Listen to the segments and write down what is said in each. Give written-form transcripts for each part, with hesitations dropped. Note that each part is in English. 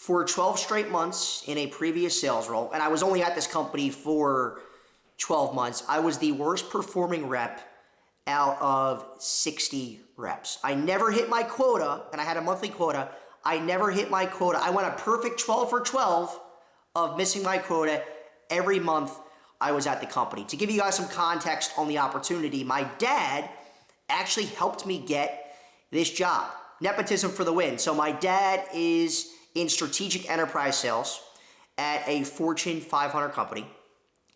for 12 straight months in a previous sales role, and I was only at this company for 12 months, I was the worst performing rep out of 60 reps. I never hit my quota, and I had a monthly quota. I never hit my quota. I went a perfect 12 for 12 of missing my quota every month I was at the company. To give you guys some context on the opportunity, my dad actually helped me get this job. Nepotism for the win. So my dad is in strategic enterprise sales at a Fortune 500 company,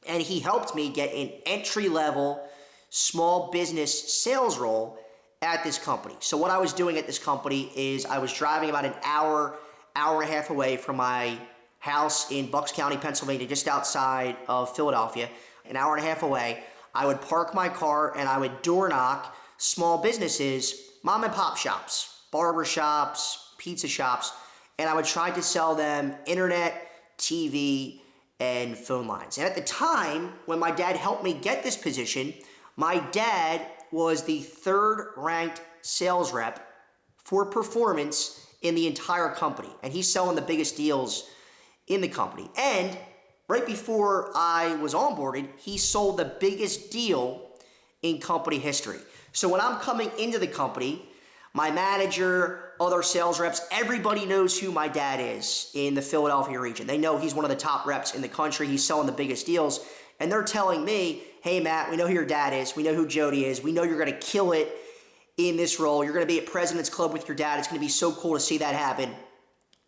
and he helped me get an entry-level small business sales role at this company. So what I was doing at this company is I was driving about an hour and a half away from my house in Bucks County, Pennsylvania, just outside of Philadelphia, an hour and a half away. I would park my car and I would door knock small businesses, mom and pop shops, barber shops, pizza shops, and I would try to sell them internet, TV, and phone lines. And at the time, when my dad helped me get this position, my dad was the third ranked sales rep for performance in the entire company. And he's selling the biggest deals in the company. And right before I was onboarded, he sold the biggest deal in company history. So when I'm coming into the company, my manager, other sales reps, everybody knows who my dad is in the Philadelphia region. They know he's one of the top reps in the country. He's selling the biggest deals. And they're telling me, hey, Matt, we know who your dad is. We know who Jody is. We know you're going to kill it in this role. You're going to be at President's Club with your dad. It's going to be so cool to see that happen.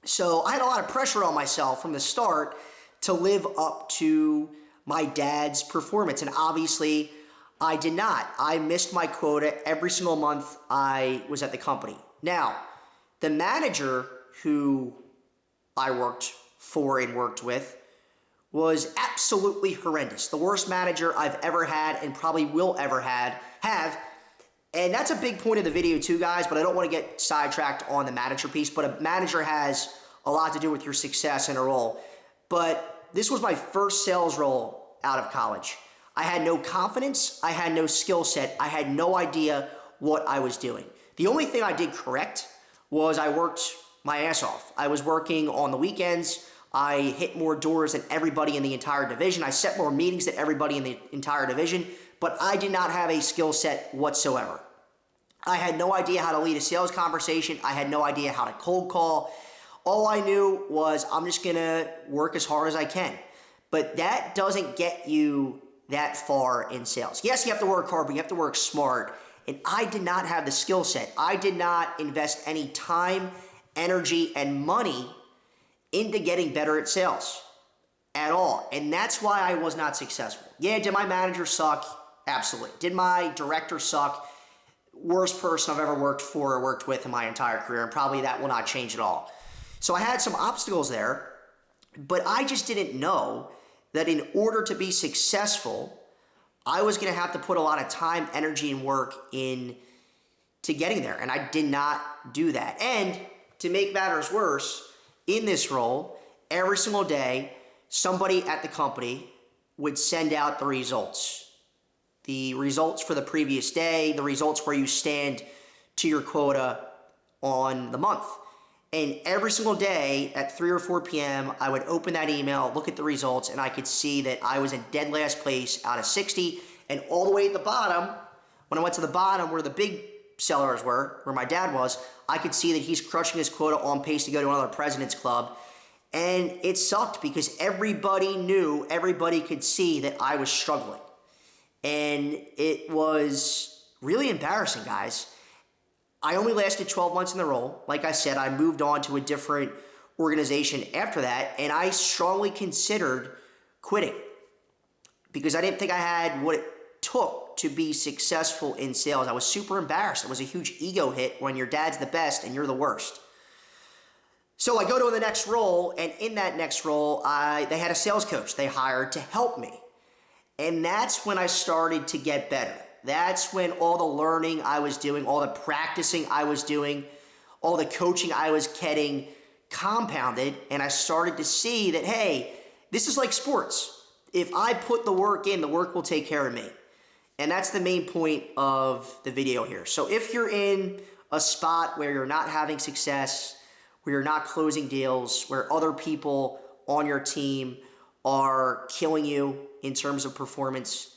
So I had a lot of pressure on myself from the start to live up to my dad's performance. And obviously, I did not. I missed my quota every single month I was at the company. Now, the manager who I worked for and worked with was absolutely horrendous. The worst manager I've ever had and probably will ever have. And that's a big point of the video too, guys, but I don't want to get sidetracked on the manager piece, but a manager has a lot to do with your success in a role. But this was my first sales role out of college. I had no confidence. I had no skill set. I had no idea what I was doing. The only thing I did correct was I worked my ass off. I was working on the weekends. I hit more doors than everybody in the entire division. I set more meetings than everybody in the entire division, but I did not have a skill set whatsoever. I had no idea how to lead a sales conversation. I had no idea how to cold call. All I knew was I'm just gonna work as hard as I can. But that doesn't get you that far in sales. Yes, you have to work hard, but you have to work smart. And I did not have the skill set. I did not invest any time, energy, and money into getting better at sales at all. And that's why I was not successful. Yeah, did my manager suck? Absolutely. Did my director suck? Worst person I've ever worked for or worked with in my entire career, and probably that will not change at all. So I had some obstacles there, but I just didn't know that in order to be successful, I was going to have to put a lot of time, energy, and work in to getting there. And I did not do that. And to make matters worse, in this role, every single day, somebody at the company would send out the results. The results for the previous day, the results where you stand to your quota on the month. And every single day at 3 or 4 p.m., I would open that email, look at the results, and I could see that I was in dead last place out of 60. And all the way at the bottom, when I went to the bottom where the big sellers were, where my dad was, I could see that he's crushing his quota, on pace to go to another President's Club. And it sucked because everybody knew, everybody could see that I was struggling. And it was really embarrassing, guys. I only lasted 12 months in the role. Like I said, I moved on to a different organization after that, and I strongly considered quitting because I didn't think I had what it took to be successful in sales. I was super embarrassed. It was a huge ego hit when your dad's the best and you're the worst. So I go to the next role, and in that next role, they had a sales coach they hired to help me. And that's when I started to get better. That's when all the learning I was doing, all the practicing I was doing, all the coaching I was getting compounded, and I started to see that, hey, this is like sports. If I put the work in, the work will take care of me. And that's the main point of the video here. So if you're in a spot where you're not having success, where you're not closing deals, where other people on your team are killing you in terms of performance.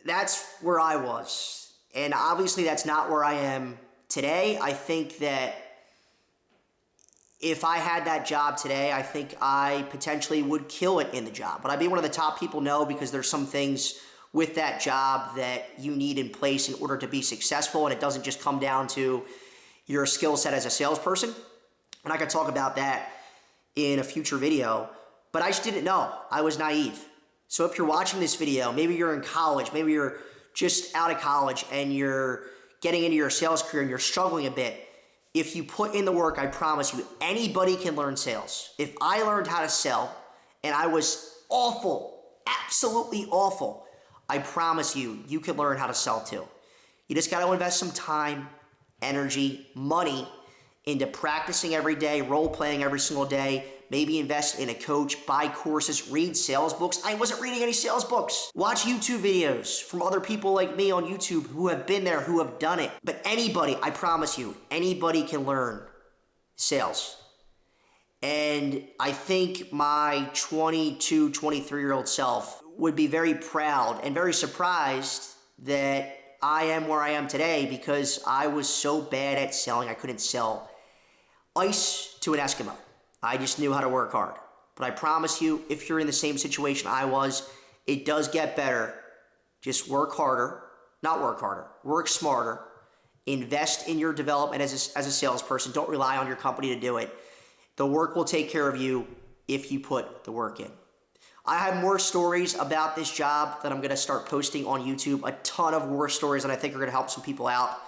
That's where I was. And obviously that's not where I am today. I think that if I had that job today, I think I potentially would kill it in the job. But I'd be one of the top people? No, because there's some things with that job that you need in place in order to be successful, and it doesn't just come down to your skill set as a salesperson. And I could talk about that in a future video, but I just didn't know. I was naive. So if you're watching this video, maybe you're in college, maybe you're just out of college and you're getting into your sales career and you're struggling a bit, if you put in the work, I promise you, anybody can learn sales. If I learned how to sell and I was awful, absolutely awful, I promise you, you can learn how to sell too. You just got to invest some time, energy, money into practicing every day, role-playing every single day, maybe invest in a coach, buy courses, read sales books. I wasn't reading any sales books. Watch YouTube videos from other people like me on YouTube who have been there, who have done it. But anybody, I promise you, anybody can learn sales. And I think my 22, 23-year-old self would be very proud and very surprised that I am where I am today because I was so bad at selling, I couldn't sell ice to an Eskimo. I just knew how to work hard. But I promise you, if you're in the same situation I was, it does get better. Just work harder, not work harder, work smarter, invest in your development as a salesperson. Don't rely on your company to do it. The work will take care of you if you put the work in. I have more stories about this job that I'm going to start posting on YouTube, a ton of war stories that I think are going to help some people out.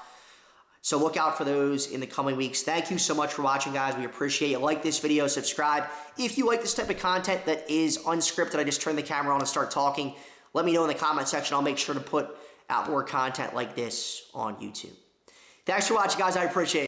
So look out for those in the coming weeks. Thank you so much for watching, guys. We appreciate you. Like this video, subscribe. If you like this type of content that is unscripted, I just turn the camera on and start talking, let me know in the comment section. I'll make sure to put out more content like this on YouTube. Thanks for watching, guys. I appreciate it.